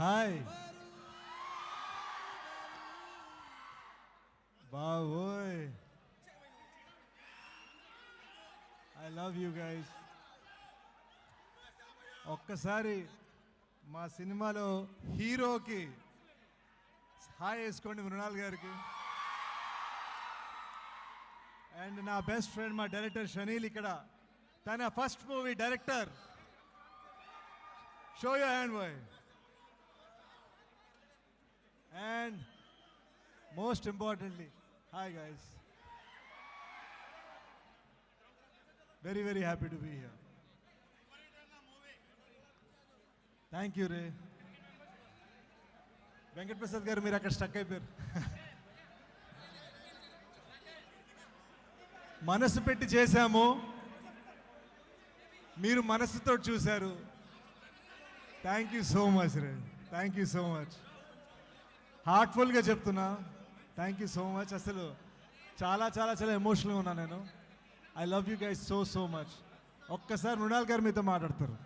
Hi బావోయ్, I love you guys. ఒక్కసారి మా సినిమాలో హీరోకి హాయ్ వేసుకోండి మృణాల్ గారికి. అండ్ నా బెస్ట్ ఫ్రెండ్ మా డైరెక్టర్ షనీల్ ఇక్కడ, తన first movie director. Show your hand boy. And most importantly, hi guys, very very happy to be here. Thank you రే. వెంకట్ ప్రసాద్ గారు మీరు అక్కడ స్టక్ అయిపోయారు. మనసు పెట్టి చేశాము, మీరు మనసుతో చూశారు. థ్యాంక్ యూ సో మచ్ రే, థ్యాంక్ యూ సో మచ్. హార్ట్ఫుల్గా చెప్తున్నా, థ్యాంక్ యూ సో మచ్. అసలు చాలా చాలా చాలా ఎమోషనల్గా ఉన్నా నేను. I love you guys so so much. ఒక్కసారి మృణాల్ గారు మీతో మాట్లాడతారు.